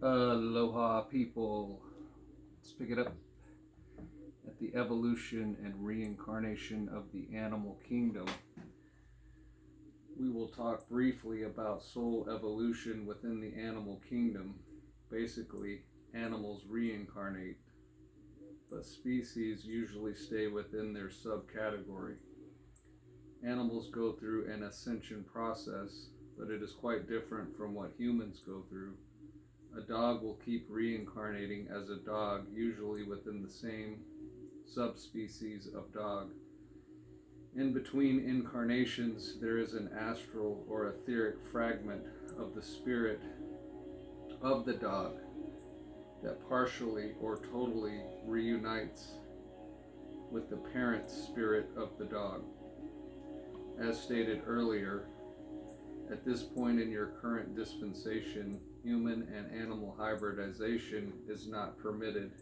Aloha, people. Let's pick it up at the evolution and reincarnation of the animal kingdom. We will talk briefly about soul evolution within the animal kingdom. Basically, animals reincarnate, but species usually stay within their subcategory. Animals go through an ascension process, but it is quite different from what humans go through. A dog will keep reincarnating as a dog, usually within the same subspecies of dog. In between incarnations, there is an astral or etheric fragment of the spirit of the dog that partially or totally reunites with the parent spirit of the dog. As stated earlier, at this point in your current dispensation, human and animal hybridization is not permitted.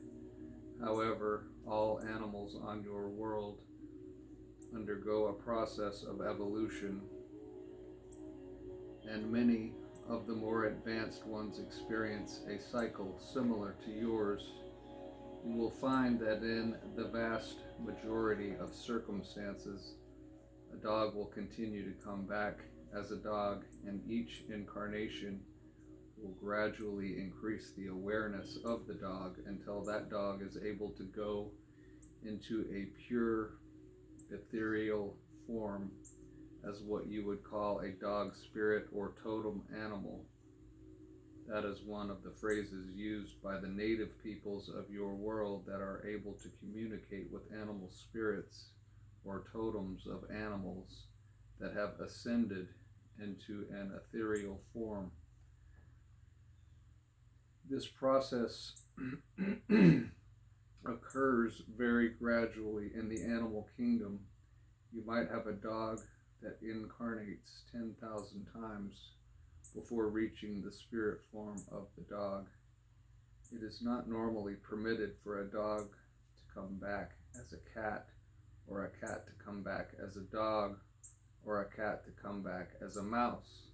However, all animals on your world undergo a process of evolution, and many of the more advanced ones experience a cycle similar to yours. You will find that in the vast majority of circumstances, a dog will continue to come back as a dog, and each incarnation will gradually increase the awareness of the dog until that dog is able to go into a pure ethereal form as what you would call a dog spirit or totem animal. That is one of the phrases used by the native peoples of your world that are able to communicate with animal spirits or totems of animals that have ascended into an ethereal form. This process occurs very gradually in the animal kingdom. You might have a dog that incarnates 10,000 times before reaching the spirit form of the dog. It is not normally permitted for a dog to come back as a cat, or a cat to come back as a dog, or a cat to come back as a mouse.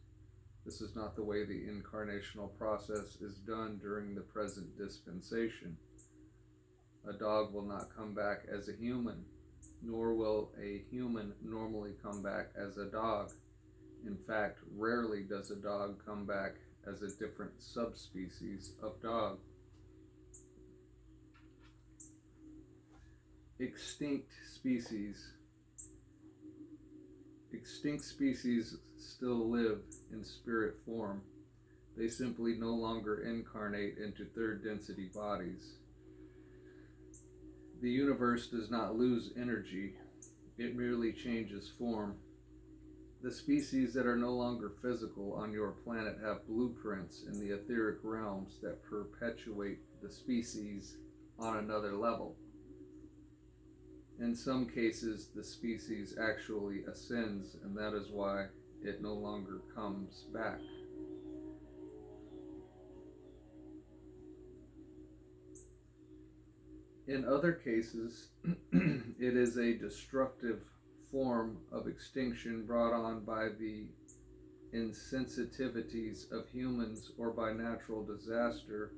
This is not the way the incarnational process is done during the present dispensation. A dog will not come back as a human, nor will a human normally come back as a dog. In fact, rarely does a dog come back as a different subspecies of dog. Extinct species still live in spirit form. They simply no longer incarnate into third density bodies. The universe does not lose energy, it merely changes form. The species that are no longer physical on your planet have blueprints in the etheric realms that perpetuate the species on another level. In some cases, the species actually ascends, and that is why it no longer comes back. In other cases, it is a destructive form of extinction brought on by the insensitivities of humans or by natural disaster,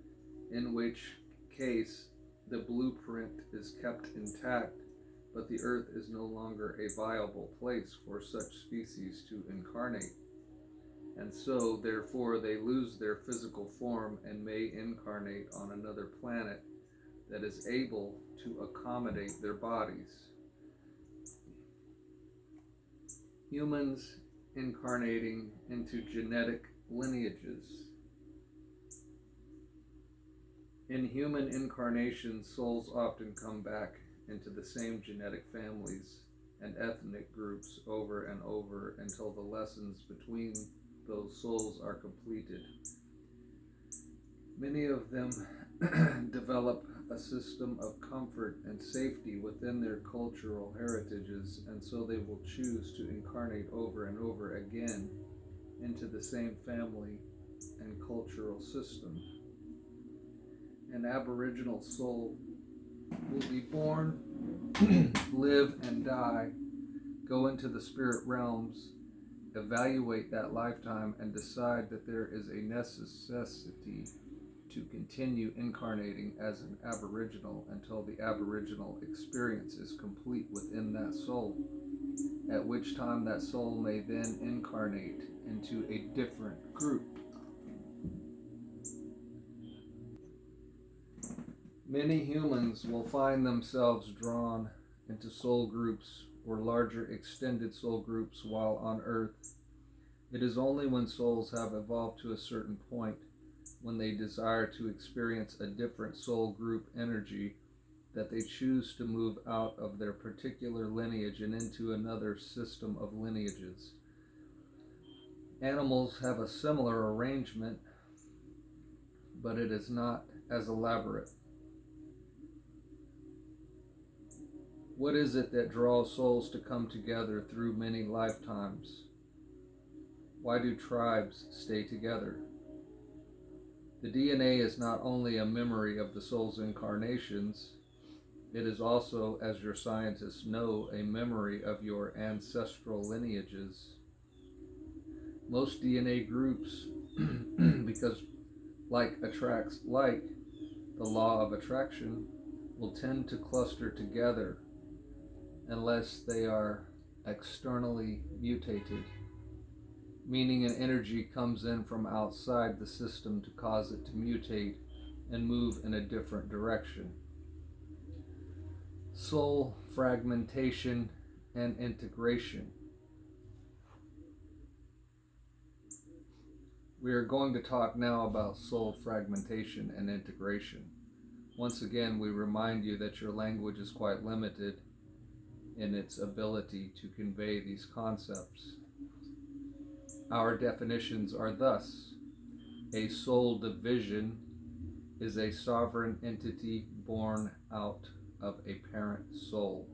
in which case the blueprint is kept intact, but the earth is no longer a viable place for such species to incarnate. And so, therefore, they lose their physical form and may incarnate on another planet that is able to accommodate their bodies. Humans incarnating into genetic lineages. In human incarnation, souls often come back into the same genetic families and ethnic groups over and over until the lessons between those souls are completed. Many of them develop a system of comfort and safety within their cultural heritages, and so they will choose to incarnate over and over again into the same family and cultural system. An Aboriginal soul will be born, live and die, go into the spirit realms, evaluate that lifetime, and decide that there is a necessity to continue incarnating as an aboriginal until the aboriginal experience is complete within that soul, at which time that soul may then incarnate into a different group. Many humans will find themselves drawn into soul groups or larger extended soul groups while on Earth. It is only when souls have evolved to a certain point, when they desire to experience a different soul group energy, that they choose to move out of their particular lineage and into another system of lineages. Animals have a similar arrangement, but it is not as elaborate. What is it that draws souls to come together through many lifetimes? Why do tribes stay together? The DNA is not only a memory of the soul's incarnations, it is also, as your scientists know, a memory of your ancestral lineages. Most DNA groups, because like attracts like, the law of attraction, will tend to cluster together unless they are externally mutated, meaning an energy comes in from outside the system to cause it to mutate and move in a different direction. Soul fragmentation and integration. We are going to talk now about soul fragmentation and integration. Once again, we remind you that your language is quite limited in its ability to convey these concepts. Our definitions are thus: a soul division is a sovereign entity born out of a parent soul.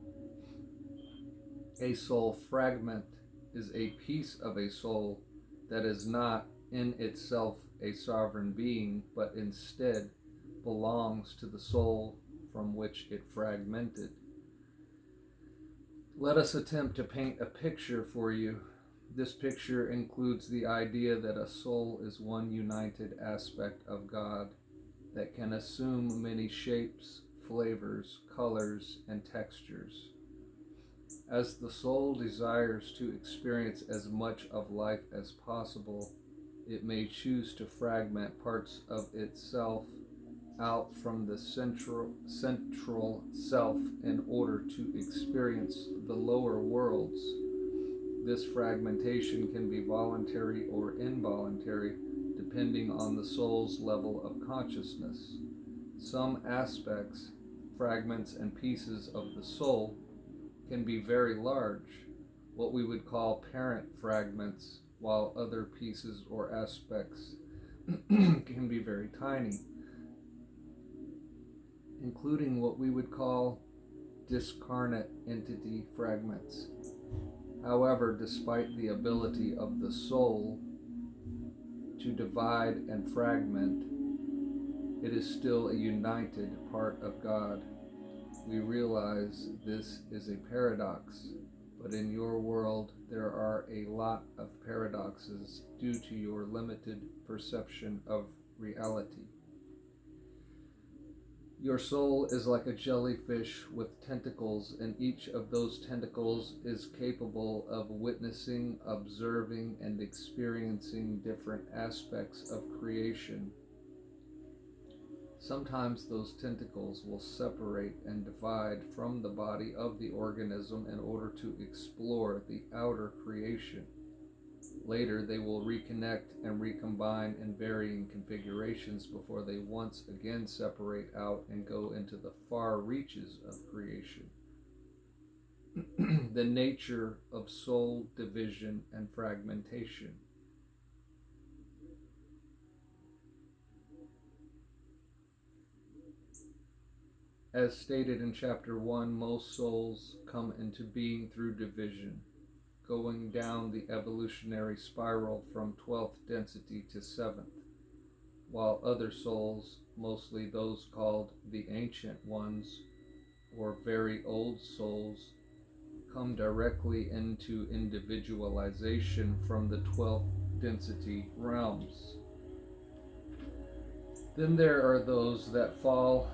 A soul fragment is a piece of a soul that is not in itself a sovereign being, but instead belongs to the soul from which it fragmented. Let us attempt to paint a picture for you. This picture includes the idea that a soul is one united aspect of God that can assume many shapes, flavors, colors, and textures. As the soul desires to experience as much of life as possible, it may choose to fragment parts of itself out from the central self in order to experience the lower worlds. This fragmentation can be voluntary or involuntary, depending on the soul's level of consciousness. Some aspects, fragments, and pieces of the soul can be very large, what we would call parent fragments, while other pieces or aspects can be very tiny, including what we would call discarnate entity fragments. However, despite the ability of the soul to divide and fragment, it is still a united part of God. We realize this is a paradox, but in your world there are a lot of paradoxes due to your limited perception of reality. Your soul is like a jellyfish with tentacles, and each of those tentacles is capable of witnessing, observing, and experiencing different aspects of creation. Sometimes those tentacles will separate and divide from the body of the organism in order to explore the outer creation. Later, they will reconnect and recombine in varying configurations before they once again separate out and go into the far reaches of creation. The nature of soul division and fragmentation. As stated in Chapter 1, most souls come into being through division, going down the evolutionary spiral from 12th density to 7th, while other souls, mostly those called the Ancient Ones, or very old souls, come directly into individualization from the 12th density realms. Then there are those that fall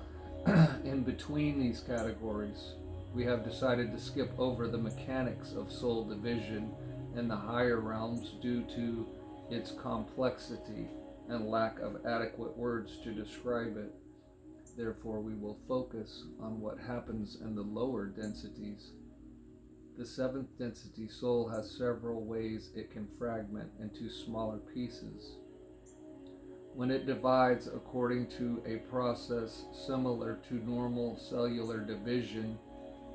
in between these categories. We have decided to skip over the mechanics of soul division in the higher realms due to its complexity and lack of adequate words to describe it. Therefore, we will focus on what happens in the lower densities. The seventh density soul has several ways it can fragment into smaller pieces. When it divides according to a process similar to normal cellular division,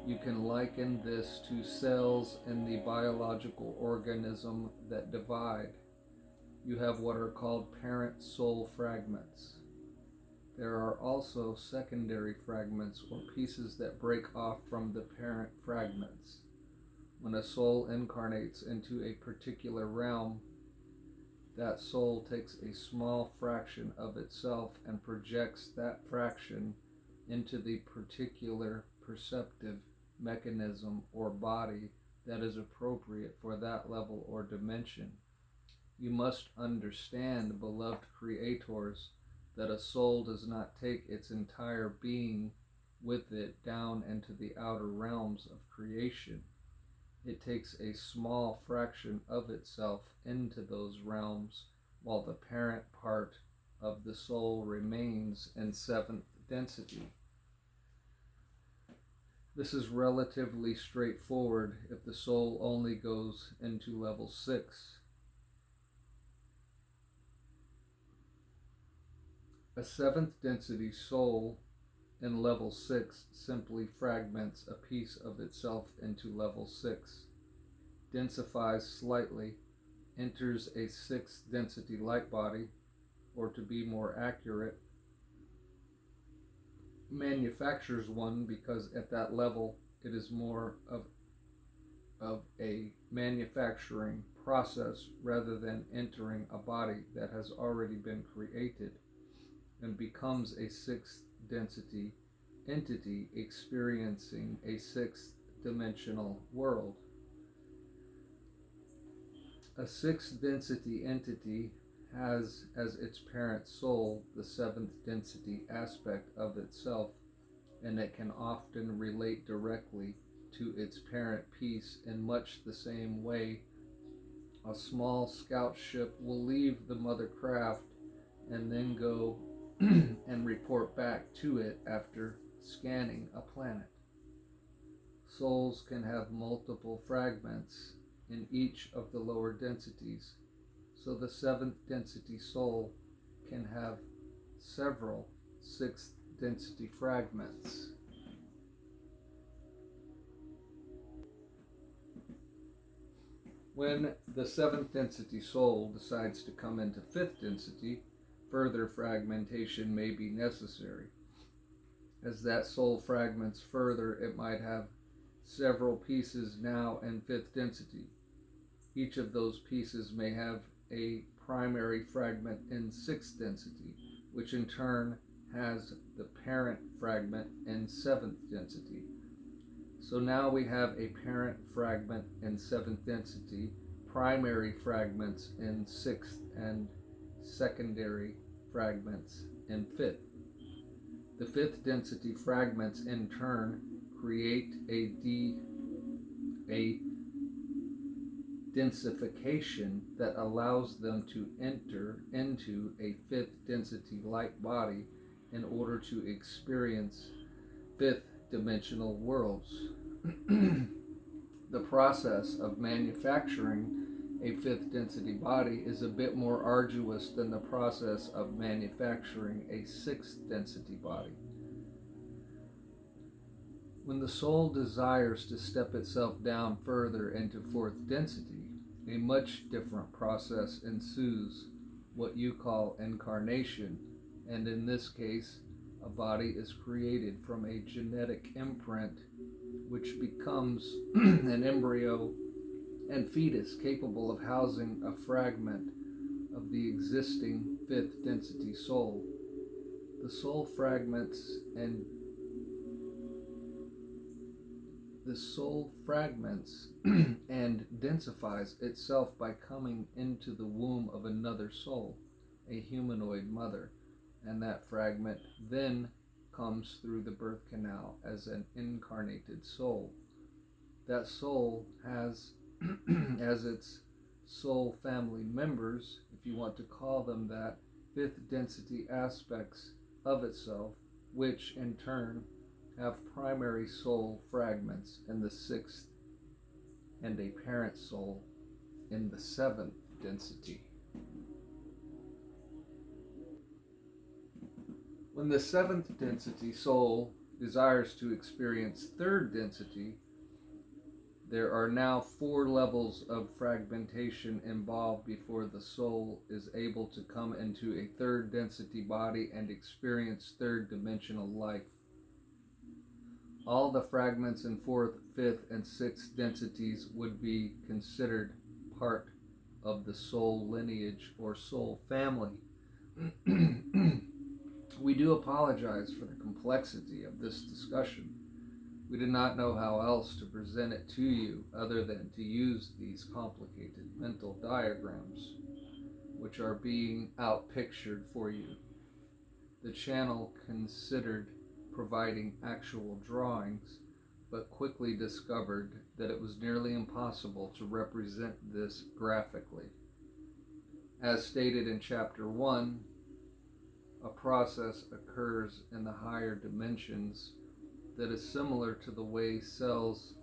you can liken this to cells in the biological organism that divide. You have what are called parent soul fragments. There are also secondary fragments or pieces that break off from the parent fragments. When a soul incarnates into a particular realm, that soul takes a small fraction of itself and projects that fraction into the particular perceptive mechanism or body that is appropriate for that level or dimension. You must understand, beloved creators, that a soul does not take its entire being with it down into the outer realms of creation. It takes a small fraction of itself into those realms, while the parent part of the soul remains in seventh density. This is relatively straightforward if the soul only goes into level 6. A seventh density soul in level 6 simply fragments a piece of itself into level 6, densifies slightly, enters a 6th density light body, or to be more accurate, manufactures one, because at that level it is more of a manufacturing process rather than entering a body that has already been created, and becomes a 6th density entity experiencing a 6th dimensional world. A 6th density entity has as its parent soul the 7th density aspect of itself, and it can often relate directly to its parent piece in much the same way a small scout ship will leave the mother craft and then go and report back to it after scanning a planet. Souls can have multiple fragments in each of the lower densities, so the 7th density soul can have several 6th density fragments. When the 7th density soul decides to come into 5th density, further fragmentation may be necessary. As that soul fragments further, it might have several pieces now in 5th density. Each of those pieces may have a primary fragment in 6th density, which in turn has the parent fragment in 7th density. So now we have a parent fragment in 7th density, primary fragments in 6th, and secondary fragments in 5th. The 5th density fragments in turn create a densification that allows them to enter into a 5th density light body in order to experience 5th dimensional worlds. The process of manufacturing a 5th density body is a bit more arduous than the process of manufacturing a 6th density body. When the soul desires to step itself down further into 4th density, a much different process ensues, what you call incarnation, and in this case, a body is created from a genetic imprint which becomes an embryo and fetus capable of housing a fragment of the existing 5th density soul. The soul fragments and densifies itself by coming into the womb of another soul, a humanoid mother, and that fragment then comes through the birth canal as an incarnated soul. That soul has as its soul family members, if you want to call them that, fifth density aspects of itself, which in turn have primary soul fragments in the sixth and a parent soul in the seventh density. When the seventh density soul desires to experience third density, there are now 4 levels of fragmentation involved before the soul is able to come into a third density body and experience third dimensional life. All the fragments in 4th, 5th, and 6th densities would be considered part of the soul lineage or soul family. We do apologize for the complexity of this discussion. We did not know how else to present it to you other than to use these complicated mental diagrams, which are being outpictured for you. The channel considered providing actual drawings, but quickly discovered that it was nearly impossible to represent this graphically. As stated in Chapter 1, a process occurs in the higher dimensions that is similar to the way cells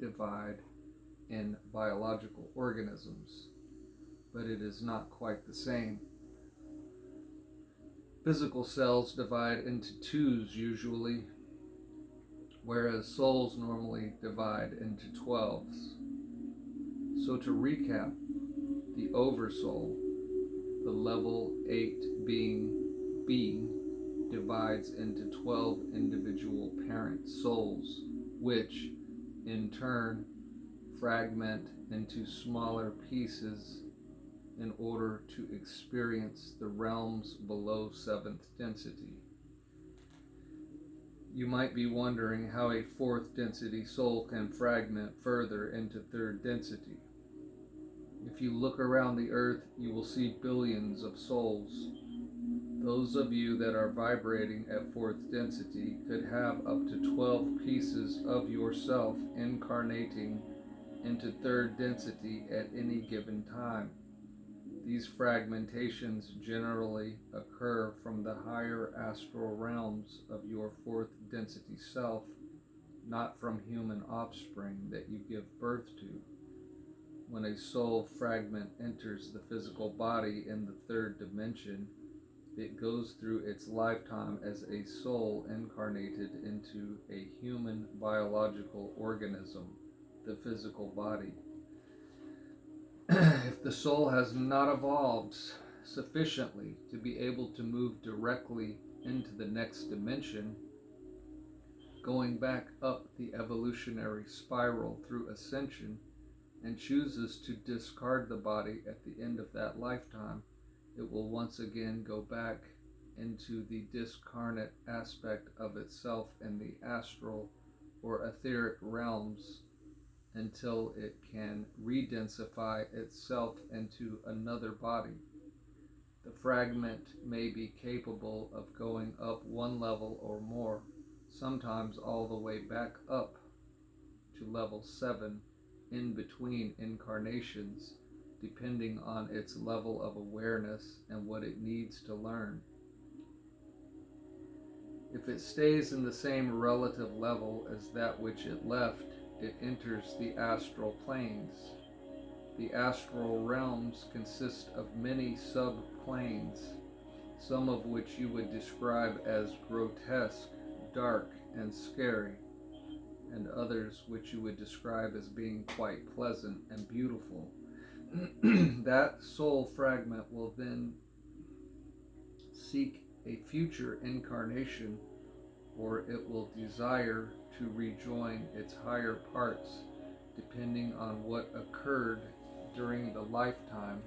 divide in biological organisms, but it is not quite the same. Physical cells divide into 2s usually, whereas souls normally divide into 12s. So to recap, the oversoul, the level 8 being divides into 12 individual parent souls, which in turn fragment into smaller pieces in order to experience the realms below 7th density. You might be wondering how a 4th density soul can fragment further into 3rd density. If you look around the earth, you will see billions of souls. Those of you that are vibrating at 4th density could have up to 12 pieces of yourself incarnating into 3rd density at any given time. These fragmentations generally occur from the higher astral realms of your 4th density self, not from human offspring that you give birth to. When a soul fragment enters the physical body in the 3rd dimension, it goes through its lifetime as a soul incarnated into a human biological organism, the physical body. If the soul has not evolved sufficiently to be able to move directly into the next dimension, going back up the evolutionary spiral through ascension, and chooses to discard the body at the end of that lifetime, it will once again go back into the discarnate aspect of itself in the astral or etheric realms until it can redensify itself into another body. The fragment may be capable of going up 1 level or more, sometimes all the way back up to level 7 in between incarnations, depending on its level of awareness and what it needs to learn. If it stays in the same relative level as that which it left, it enters the astral planes. The astral realms consist of many sub-planes, some of which you would describe as grotesque, dark, and scary, and others which you would describe as being quite pleasant and beautiful. That soul fragment will then seek a future incarnation, or it will desire to rejoin its higher parts, depending on what occurred during the lifetime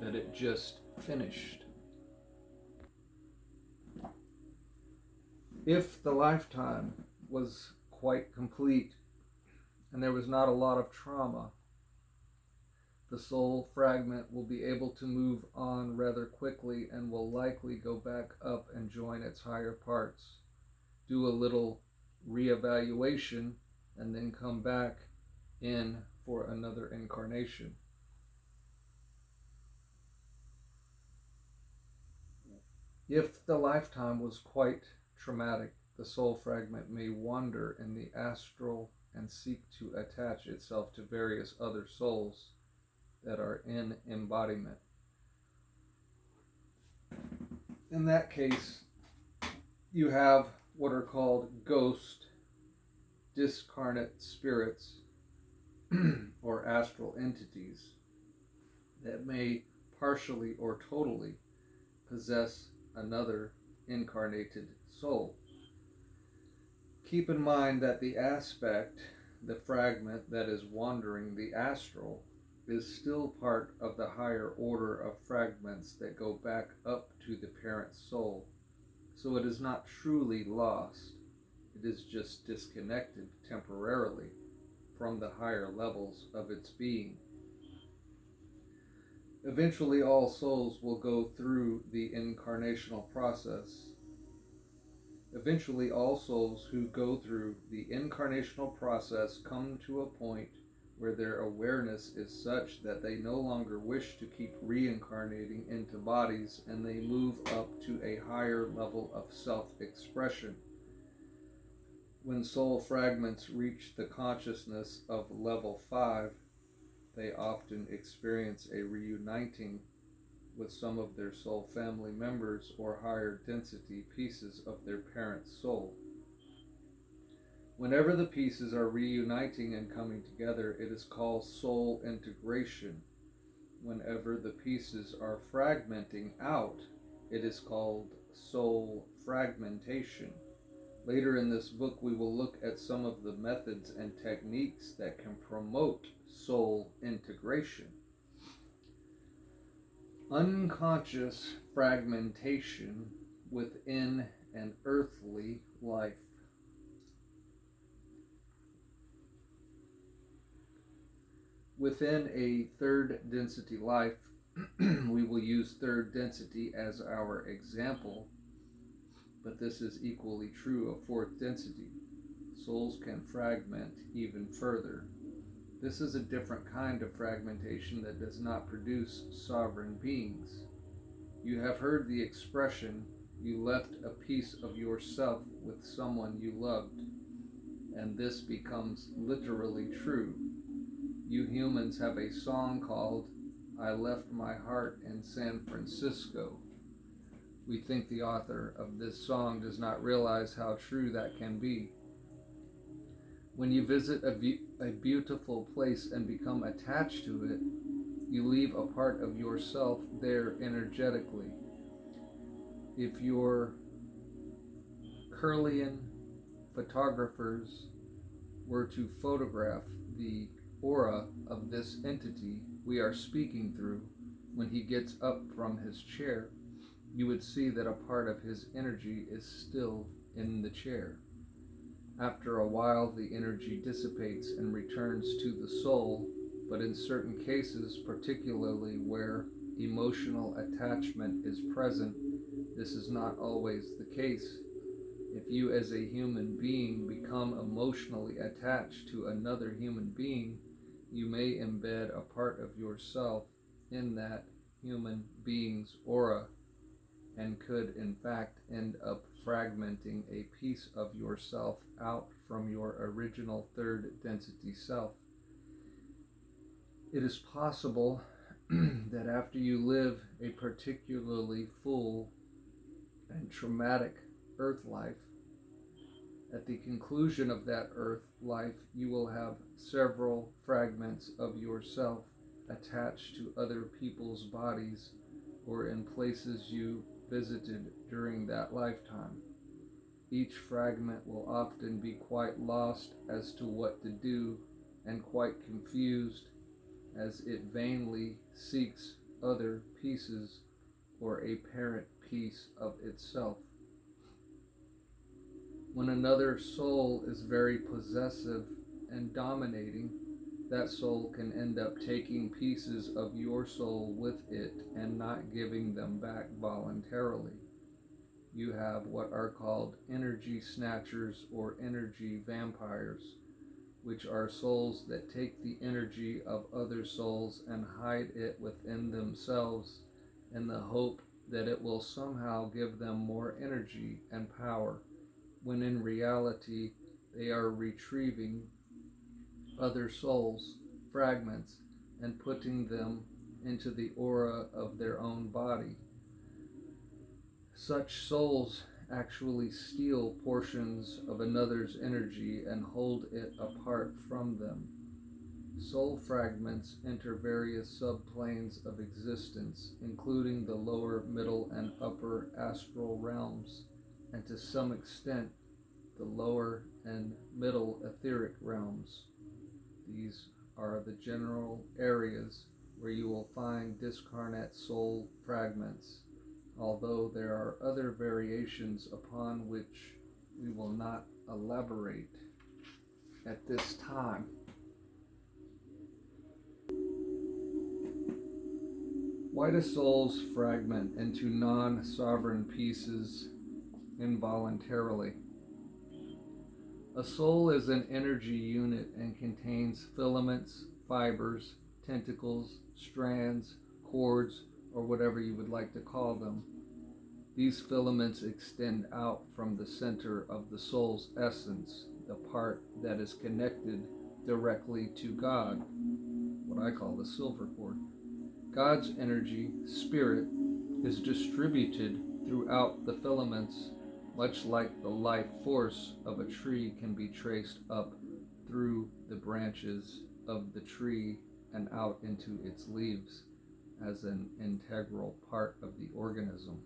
that it just finished. If the lifetime was quite complete and there was not a lot of trauma, The soul fragment will be able to move on rather quickly and will likely go back up and join its higher parts, do a little reevaluation, and then come back in for another incarnation. If the lifetime was quite traumatic, the soul fragment may wander in the astral and seek to attach itself to various other souls that are in embodiment. In that case, you have what are called ghost, discarnate spirits, or astral entities that may partially or totally possess another incarnated soul. Keep in mind that the aspect, the fragment that is wandering the astral, is still part of the higher order of fragments that go back up to the parent soul. So it is not truly lost. It is just disconnected temporarily from the higher levels of its being. Eventually, all souls will go through the incarnational process. Eventually, all souls who go through the incarnational process come to a point where their awareness is such that they no longer wish to keep reincarnating into bodies, and they move up to a higher level of self-expression. When soul fragments reach the consciousness of level 5, they often experience a reuniting with some of their soul family members or higher density pieces of their parent soul. Whenever the pieces are reuniting and coming together, it is called soul integration. Whenever the pieces are fragmenting out, it is called soul fragmentation. Later in this book, we will look at some of the methods and techniques that can promote soul integration. Unconscious fragmentation within an earthly life. Within a third density life, we will use third density as our example, but this is equally true of fourth density. Souls can fragment even further. This is a different kind of fragmentation that does not produce sovereign beings. You have heard the expression, you left a piece of yourself with someone you loved, and this becomes literally true. You humans have a song called, I Left My Heart in San Francisco. We think the author of this song does not realize how true that can be. When you visit a beautiful place and become attached to it, you leave a part of yourself there energetically. If your Curlian photographers were to photograph the aura of this entity we are speaking through when he gets up from his chair, you would see that a part of his energy is still in the chair. After a while, the energy dissipates and returns to the soul, but in certain cases, particularly where emotional attachment is present, this is not always the case. If you as a human being become emotionally attached to another human being, you may embed a part of yourself in that human being's aura and could in fact end up fragmenting a piece of yourself out from your original third density self. It is possible that after you live a particularly full and traumatic earth life, at the conclusion of that earth life, you will have several fragments of yourself attached to other people's bodies or in places you visited during that lifetime. Each fragment will often be quite lost as to what to do and quite confused as it vainly seeks other pieces or a parent piece of itself. When another soul is very possessive and dominating, that soul can end up taking pieces of your soul with it and not giving them back voluntarily. You have what are called energy snatchers or energy vampires, which are souls that take the energy of other souls and hide it within themselves in the hope that it will somehow give them more energy and power, when in reality they are retrieving other souls, fragments, and putting them into the aura of their own body. Such souls actually steal portions of another's energy and hold it apart from them. Soul fragments enter various subplanes of existence, including the lower, middle, and upper astral realms, and to some extent, the lower and middle etheric realms. These are the general areas where you will find discarnate soul fragments, although there are other variations upon which we will not elaborate at this time. Why do souls fragment into non-sovereign pieces involuntarily? A soul is an energy unit and contains filaments, fibers, tentacles, strands, cords, or whatever you would like to call them. These filaments extend out from the center of the soul's essence, the part that is connected directly to God, what I call the silver cord. God's energy, spirit, is distributed throughout the filaments, much like the life force of a tree can be traced up through the branches of the tree and out into its leaves as an integral part of the organism.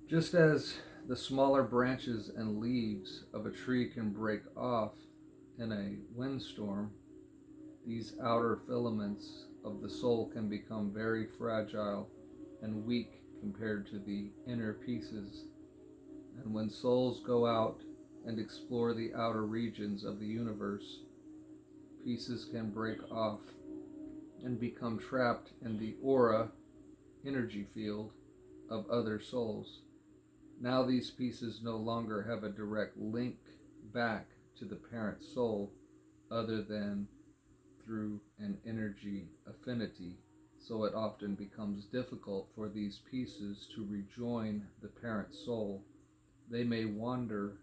Just as the smaller branches and leaves of a tree can break off in a windstorm, these outer filaments of the soul can become very fragile and weak compared to the inner pieces. And when souls go out and explore the outer regions of the universe, pieces can break off and become trapped in the aura, energy field, of other souls. Now these pieces no longer have a direct link back to the parent soul other than through an energy affinity, so it often becomes difficult for these pieces to rejoin the parent soul. They may wander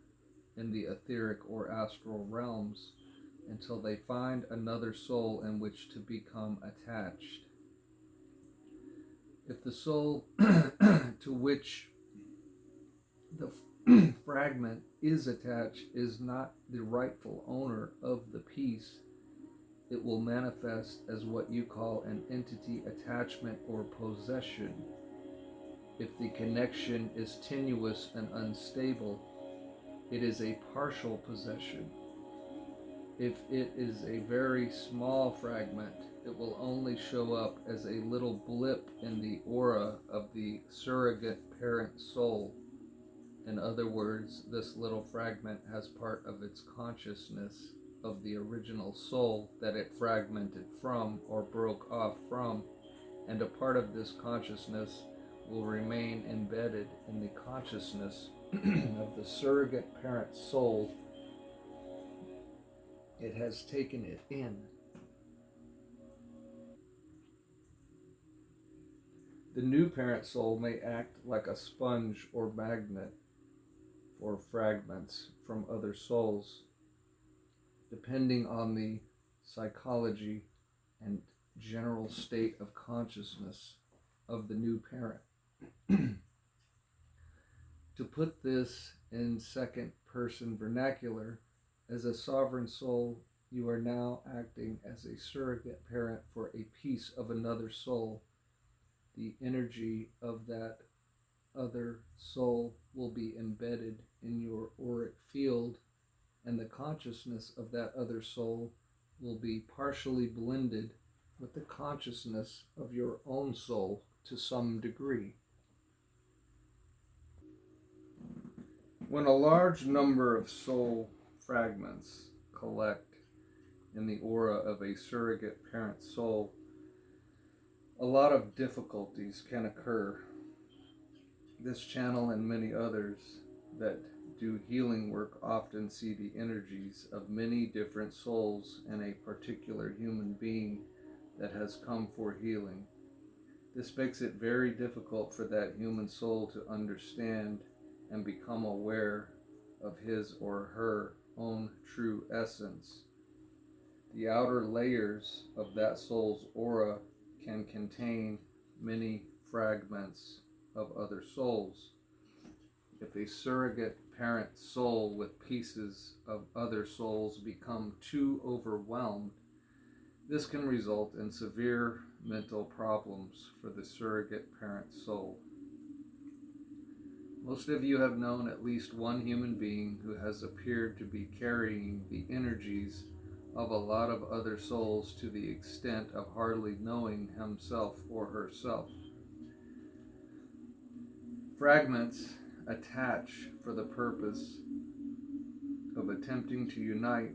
in the etheric or astral realms until they find another soul in which to become attached. If the soul to which the fragment is attached is not the rightful owner of the piece, it will manifest as what you call an entity attachment or possession. If the connection is tenuous and unstable, it is a partial possession. If it is a very small fragment, it will only show up as a little blip in the aura of the surrogate parent soul. In other words, this little fragment has part of its consciousness of the original soul that it fragmented from or broke off from, and a part of this consciousness will remain embedded in the consciousness of the surrogate parent soul it has taken it in. The new parent soul may act like a sponge or magnet for fragments from other souls, depending on the psychology and general state of consciousness of the new parent. To put this in second person vernacular, as a sovereign soul, you are now acting as a surrogate parent for a piece of another soul. The energy of that other soul will be embedded in your auric field, and the consciousness of that other soul will be partially blended with the consciousness of your own soul to some degree. When a large number of soul fragments collect in the aura of a surrogate parent soul, a lot of difficulties can occur. This channel and many others that do healing work often see the energies of many different souls in a particular human being that has come for healing. This makes it very difficult for that human soul to understand and become aware of his or her own true essence. The outer layers of that soul's aura can contain many fragments of other souls. If a surrogate parent soul with pieces of other souls become too overwhelmed, this can result in severe mental problems for the surrogate parent soul. Most of you have known at least one human being who has appeared to be carrying the energies of a lot of other souls to the extent of hardly knowing himself or herself. Fragments attach for the purpose of attempting to unite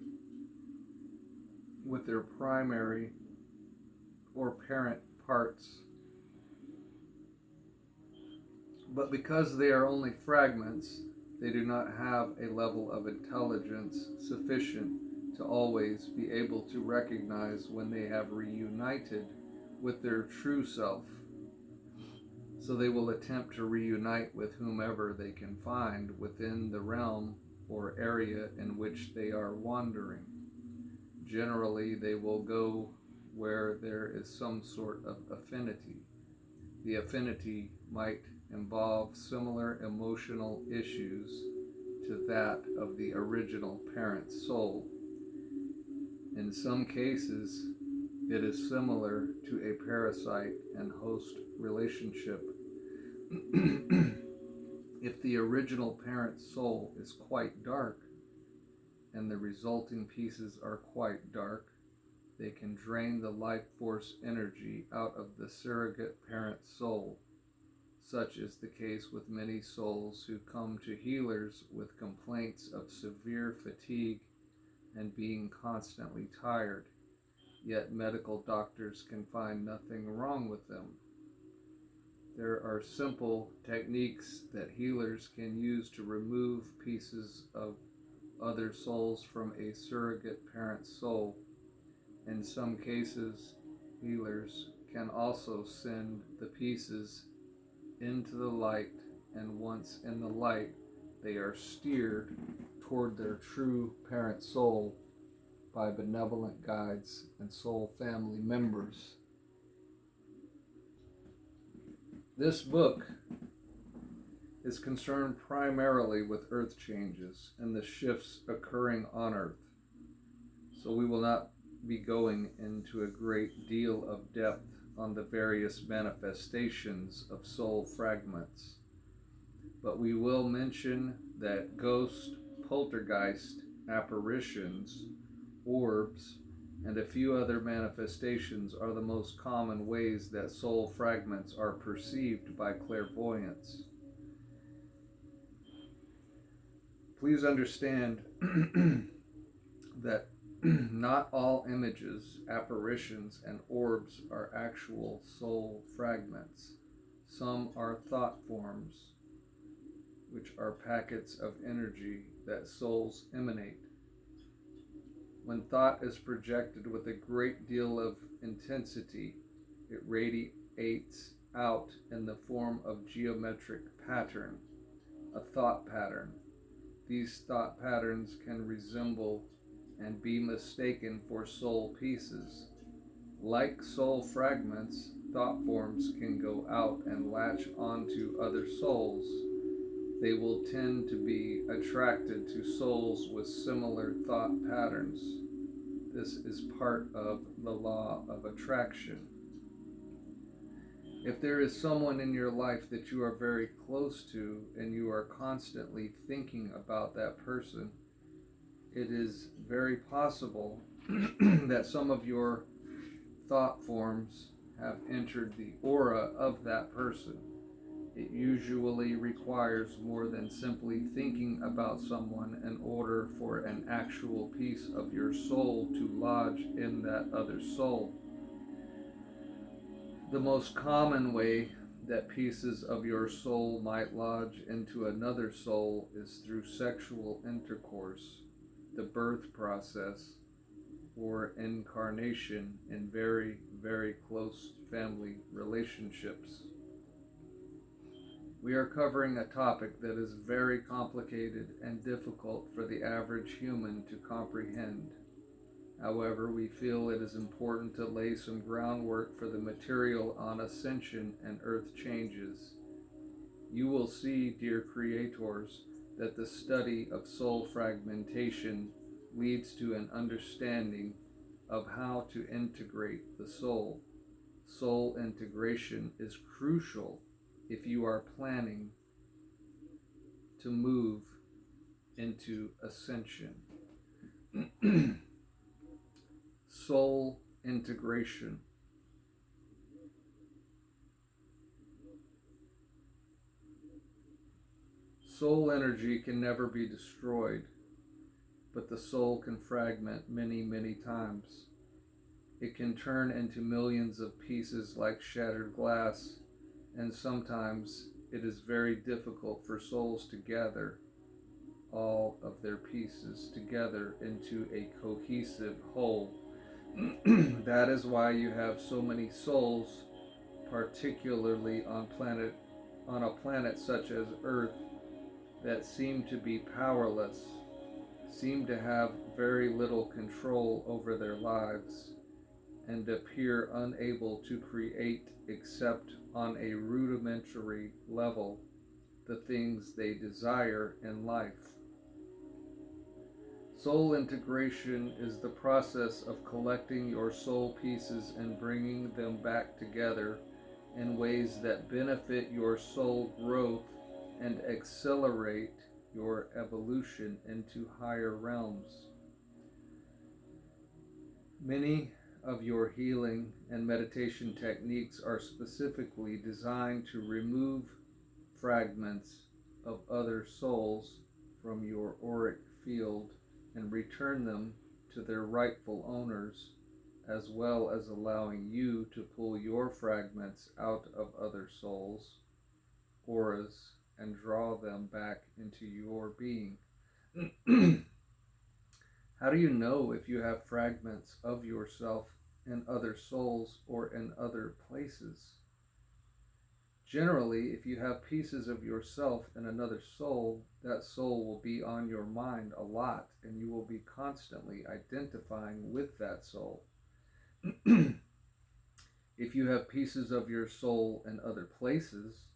with their primary or parent parts. But because they are only fragments, they do not have a level of intelligence sufficient to always be able to recognize when they have reunited with their true self. So they will attempt to reunite with whomever they can find within the realm or area in which they are wandering. Generally, they will go where there is some sort of affinity. The affinity might involve similar emotional issues to that of the original parent soul. In some cases, it is similar to a parasite and host relationship. If the original parent soul is quite dark and the resulting pieces are quite dark, they can drain the life force energy out of the surrogate parent soul. Such is the case with many souls who come to healers with complaints of severe fatigue and being constantly tired, yet medical doctors can find nothing wrong with them. There are simple techniques that healers can use to remove pieces of other souls from a surrogate parent soul. In some cases, healers can also send the pieces into the light, and once in the light, they are steered toward their true parent soul by benevolent guides and soul family members. This book is concerned primarily with earth changes and the shifts occurring on earth, so we will not be going into a great deal of depth on the various manifestations of soul fragments, but we will mention that ghost, poltergeist, apparitions, orbs, and a few other manifestations are the most common ways that soul fragments are perceived by clairvoyants. Please understand that not all images, apparitions, and orbs are actual soul fragments. Some are thought forms, which are packets of energy that souls emanate. When thought is projected with a great deal of intensity, it radiates out in the form of geometric pattern, a thought pattern. These thought patterns can resemble and be mistaken for soul pieces. Like soul fragments, thought forms can go out and latch onto other souls. They will tend to be attracted to souls with similar thought patterns. This is part of the law of attraction. If there is someone in your life that you are very close to and you are constantly thinking about that person, it is very possible that some of your thought forms have entered the aura of that person. It usually requires more than simply thinking about someone in order for an actual piece of your soul to lodge in that other soul. The most common way that pieces of your soul might lodge into another soul is through sexual intercourse, the birth process, or incarnation in very, very close family relationships. We are covering a topic that is very complicated and difficult for the average human to comprehend. However, we feel it is important to lay some groundwork for the material on ascension and earth changes. You will see, dear creators, that the study of soul fragmentation leads to an understanding of how to integrate the soul. Soul integration is crucial if you are planning to move into ascension. Soul integration. Soul energy can never be destroyed, but the soul can fragment many, many times. It can turn into millions of pieces like shattered glass, and sometimes it is very difficult for souls to gather all of their pieces together into a cohesive whole. That is why you have so many souls, particularly on a planet such as Earth, that seem to be powerless, seem to have very little control over their lives, and appear unable to create except on a rudimentary level the things they desire in life. Soul integration is the process of collecting your soul pieces and bringing them back together in ways that benefit your soul growth and accelerate your evolution into higher realms. Many of your healing and meditation techniques are specifically designed to remove fragments of other souls from your auric field and return them to their rightful owners, as well as allowing you to pull your fragments out of other souls, auras, and draw them back into your being. How do you know if you have fragments of yourself in other souls or in other places? Generally, if you have pieces of yourself in another soul, that soul will be on your mind a lot, and you will be constantly identifying with that soul. If you have pieces of your soul in other places,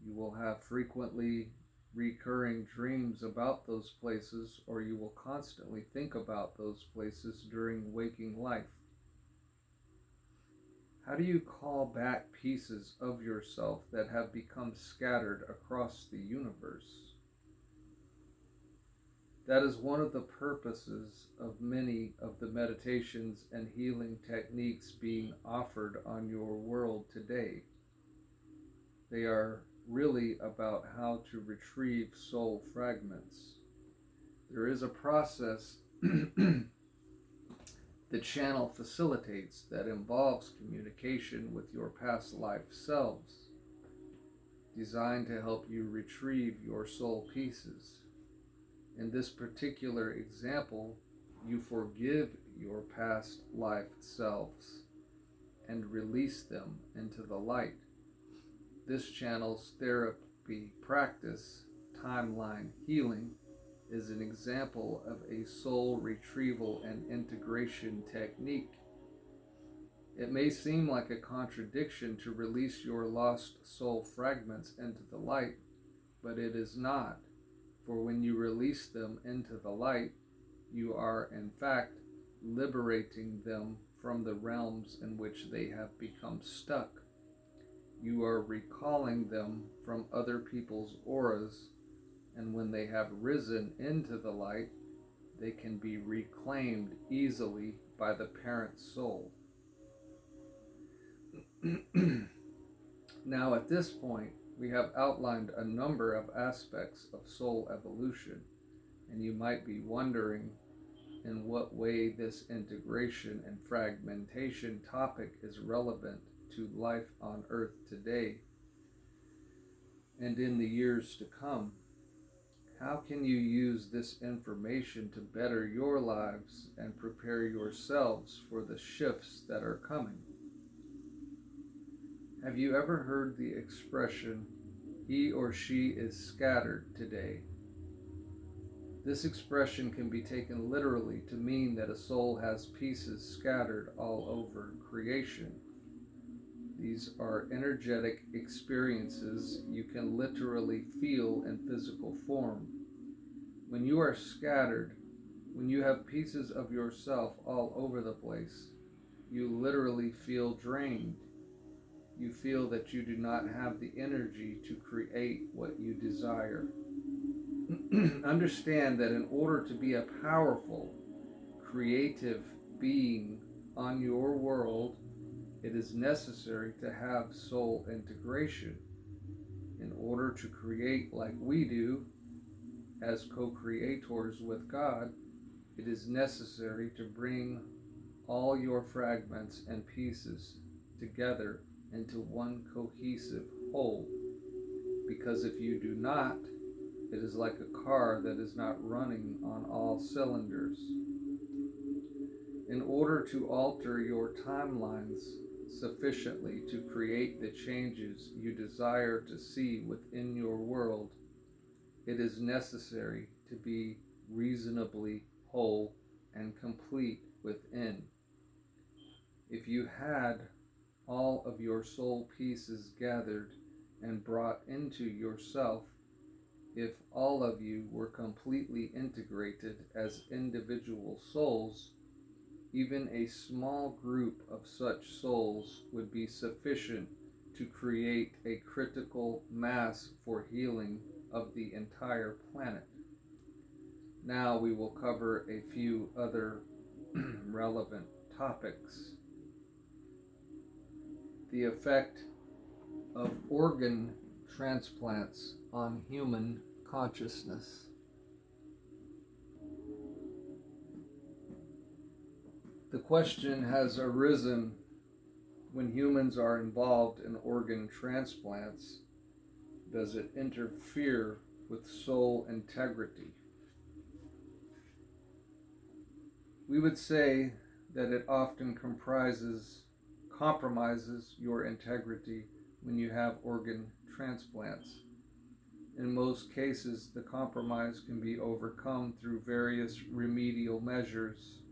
you will have frequently recurring dreams about those places, or you will constantly think about those places during waking life. How do you call back pieces of yourself that have become scattered across the universe? That is one of the purposes of many of the meditations and healing techniques being offered on your world today. They are really about how to retrieve soul fragments. There is a process the channel facilitates that involves communication with your past life selves, designed to help you retrieve your soul pieces. In this particular example, you forgive your past life selves and release them into the light. This channel's therapy practice, timeline healing, is an example of a soul retrieval and integration technique. It may seem like a contradiction to release your lost soul fragments into the light, but it is not, for when you release them into the light, you are in fact liberating them from the realms in which they have become stuck. You are recalling them from other people's auras, and when they have risen into the light, they can be reclaimed easily by the parent soul. Now, at this point, We have outlined a number of aspects of soul evolution, and you might be wondering in what way this integration and fragmentation topic is relevant to life on Earth today and in the years to come. How can you use this information to better your lives and prepare yourselves for the shifts that are coming? Have you ever heard the expression, he or she is scattered today? This expression can be taken literally to mean that a soul has pieces scattered all over creation. These are energetic experiences you can literally feel in physical form. When you are scattered, when you have pieces of yourself all over the place, you literally feel drained. You feel that you do not have the energy to create what you desire. Understand that in order to be a powerful, creative being on your world, it is necessary to have soul integration. In order to create like we do, as co-creators with God, it is necessary to bring all your fragments and pieces together into one cohesive whole. Because if you do not, it is like a car that is not running on all cylinders. In order to alter your timelines sufficiently to create the changes you desire to see within your world, it is necessary to be reasonably whole and complete within. If you had all of your soul pieces gathered and brought into yourself, if all of you were completely integrated as individual souls, even a small group of such souls would be sufficient to create a critical mass for healing of the entire planet. Now we will cover a few other relevant topics. The effect of organ transplants on human consciousness. The question has arisen when humans are involved in organ transplants, does it interfere with soul integrity? We would say that it often compromises your integrity when you have organ transplants. In most cases, the compromise can be overcome through various remedial measures